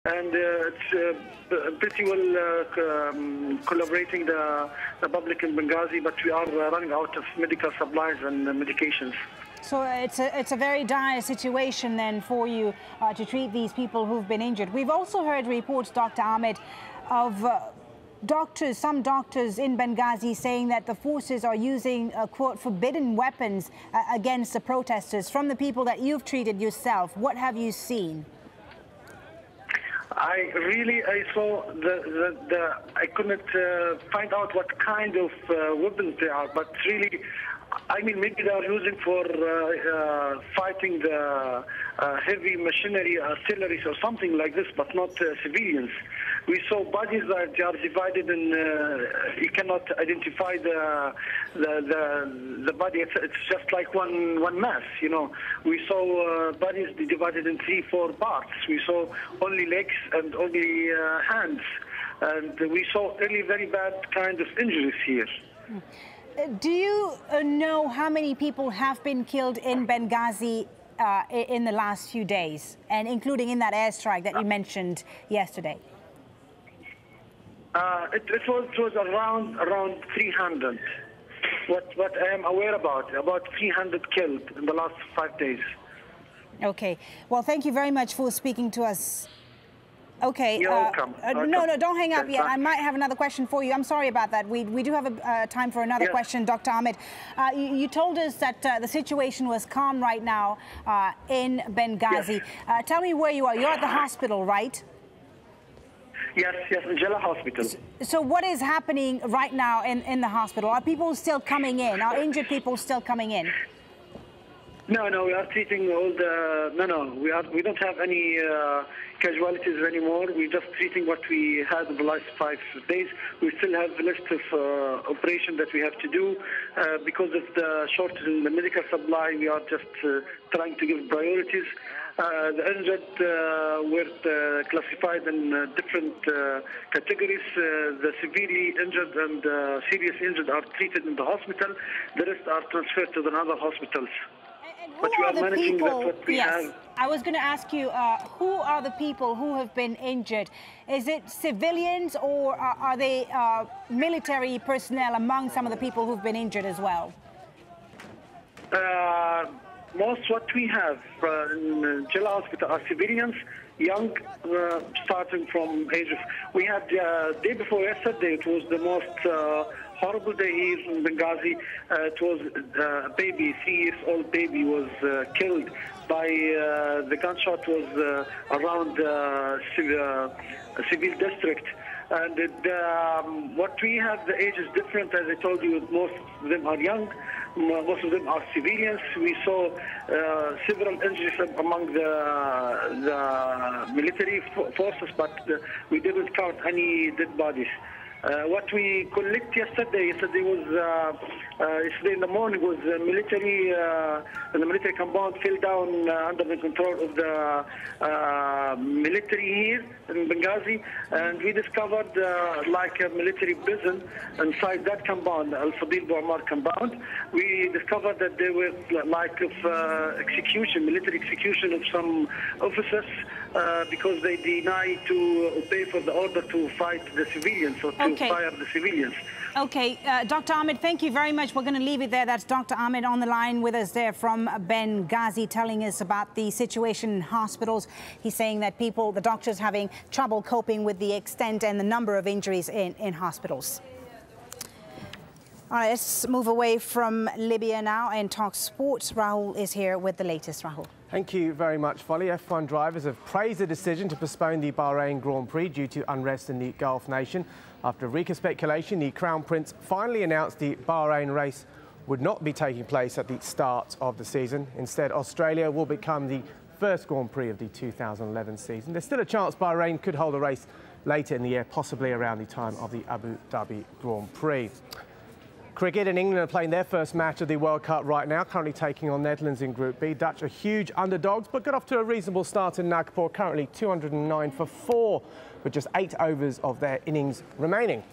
And it's pretty well collaborating the public in Benghazi, but we are running out of medical supplies and medications. So it's a very dire situation then for you to treat these people who've been injured. We've also heard reports, Dr. Ahmed, of some doctors in Benghazi saying that the forces are using, quote, forbidden weapons against the protesters. From the people that you've treated yourself, what have you seen? I saw I couldn't find out what kind of weapons they are, but really, I mean, maybe they are using for fighting the heavy machinery, artillery, or something like this, but not civilians. We saw bodies that they are divided, and you cannot identify the body. It's just like one mass, you know. We saw bodies divided in 3-4 parts. We saw only legs and only hands, and we saw really very bad kind of injuries here. Do you know how many people have been killed in Benghazi in the last few days, and including in that airstrike that you mentioned yesterday? It was around 300. What I am aware about 300 killed in the last 5 days. Okay. Well, thank you very much for speaking to us. Okay. You're welcome. No, don't hang up yet. I might have another question for you. I'm sorry about that. We do have time for another question, Dr. Ahmed. You told us that the situation was calm right now in Benghazi. Yes. Tell me where you are. You're at the hospital, right? Yes, in Jala Hospital. So what is happening right now in the hospital? Are people still coming in? Are injured people still coming in? No, we are treating all the... we don't have any casualties anymore. We're just treating what we had in the last 5 days. We still have a list of operations that we have to do. Because of the shortage in the medical supply, we are just trying to give priorities. The injured were classified in different categories. The severely injured and serious injured are treated in the hospital. The rest are transferred to the other hospitals. But we are managing what we have. I was going to ask you, who are the people who have been injured? Is it civilians, or are they military personnel among some of the people who've been injured as well? Most what we have in Jala Hospital are civilians, young, starting from age of... We had day before yesterday, it was the most horrible day here in Benghazi. It was a baby, 3-year-old baby was killed by the gunshot was around civil district. And what we have, the age is different. As I told you, most of them are young. Most of them are civilians. We saw several injuries among the military forces, but we didn't count any dead bodies. What we collect yesterday was yesterday in the morning was military. The military compound fell down under the control of the military here in Benghazi, and we discovered like a military prison inside that compound, Al-Fadil Bu'amar compound. We discovered that there were like of execution, military execution of some officers because they denied to obey for the order to fight the civilians or to fire the civilians. Okay, Dr. Ahmed, thank you very much. We're going to leave it there. That's Dr. Ahmed on the line with us there from Benghazi, telling us about the situation in hospitals. He's saying that the doctors having trouble coping with the extent and the number of injuries in hospitals. All right, let's move away from Libya now and talk sports. Rahul is here with the latest. Rahul. Thank you very much, Folly. F1 drivers have praised the decision to postpone the Bahrain Grand Prix due to unrest in the Gulf nation. After a week of speculation, the Crown Prince finally announced the Bahrain race would not be taking place at the start of the season. Instead, Australia will become the first Grand Prix of the 2011 season. There's still a chance Bahrain could hold a race later in the year, possibly around the time of the Abu Dhabi Grand Prix. Cricket in England are playing their first match of the World Cup right now, currently taking on Netherlands in Group B. Dutch are huge underdogs, but got off to a reasonable start in Nagpur, currently 209 for 4, with just 8 overs of their innings remaining.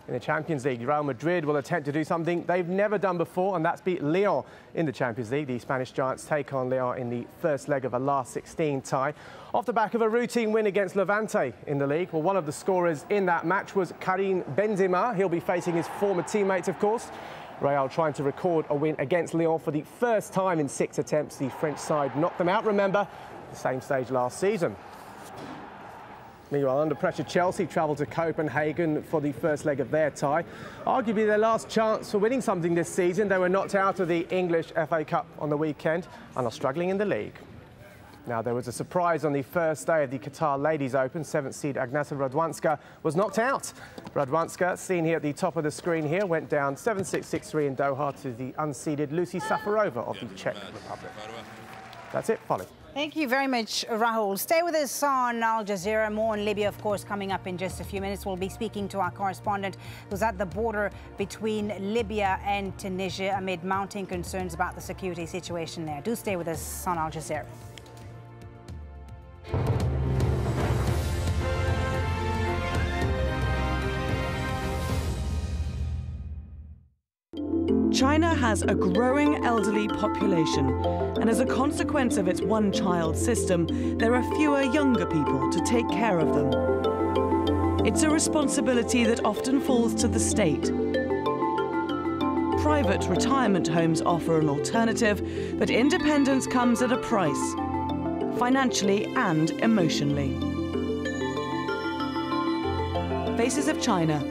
In the Champions League, Real Madrid will attempt to do something they've never done before, and that's beat Lyon in the Champions League. The Spanish Giants take on Lyon in the first leg of a last 16 tie, off the back of a routine win against Levante in the league. Well, one of the scorers in that match was Karim Benzema. He'll be facing his former teammates, of course. Real trying to record a win against Lyon for the first time in 6 attempts. The French side knocked them out, remember, the same stage last season. Meanwhile, under pressure, Chelsea travelled to Copenhagen for the first leg of their tie. Arguably their last chance for winning something this season. They were knocked out of the English FA Cup on the weekend and are struggling in the league. Now, there was a surprise on the first day of the Qatar Ladies Open. 7th seed Agnieszka Radwanska was knocked out. Radwanska, seen here at the top of the screen here, went down 7-6, 6-3 in Doha to the unseeded Lucy Safarova of the Czech Republic. That's it, Polly. Thank you very much, Rahul. Stay with us on Al Jazeera. More on Libya, of course, coming up in just a few minutes. We'll be speaking to our correspondent who's at the border between Libya and Tunisia amid mounting concerns about the security situation there. Do stay with us on Al Jazeera. China has a growing elderly population, and as a consequence of its one-child system, there are fewer younger people to take care of them. It's a responsibility that often falls to the state. Private retirement homes offer an alternative, but independence comes at a price, financially and emotionally. Faces of China,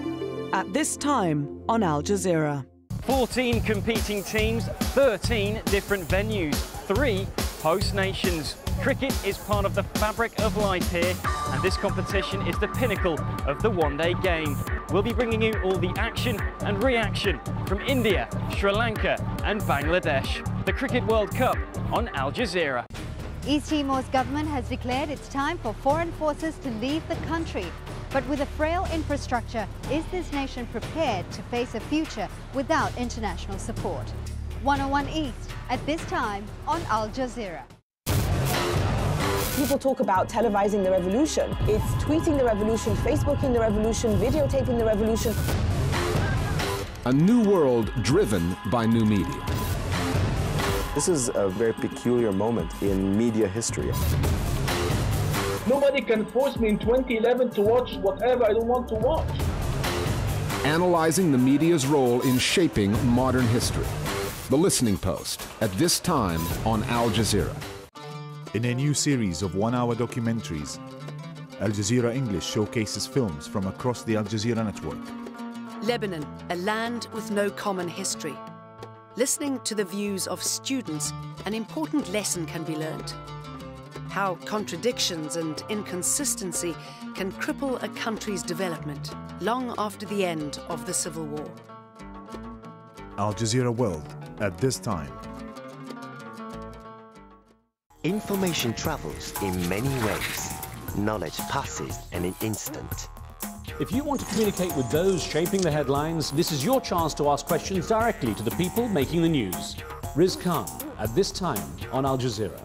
at this time on Al Jazeera. 14 competing teams, 13 different venues, 3 host nations. Cricket is part of the fabric of life here, and this competition is the pinnacle of the one-day game. We'll be bringing you all the action and reaction from India, Sri Lanka and Bangladesh. The Cricket World Cup on Al Jazeera. East Timor's government has declared it's time for foreign forces to leave the country. But with a frail infrastructure, is this nation prepared to face a future without international support? 101 East, at this time on Al Jazeera. People talk about televising the revolution. It's tweeting the revolution, Facebooking the revolution, videotaping the revolution. A new world driven by new media. This is a very peculiar moment in media history. Nobody can force me in 2011 to watch whatever I don't want to watch. Analyzing the media's role in shaping modern history. The Listening Post, at this time on Al Jazeera. In a new series of one-hour documentaries, Al Jazeera English showcases films from across the Al Jazeera network. Lebanon, a land with no common history. Listening to the views of students, an important lesson can be learned. How contradictions and inconsistency can cripple a country's development long after the end of the civil war. Al Jazeera World, at this time. Information travels in many ways. Knowledge passes in an instant. If you want to communicate with those shaping the headlines, this is your chance to ask questions directly to the people making the news. Riz Khan, at this time on Al Jazeera.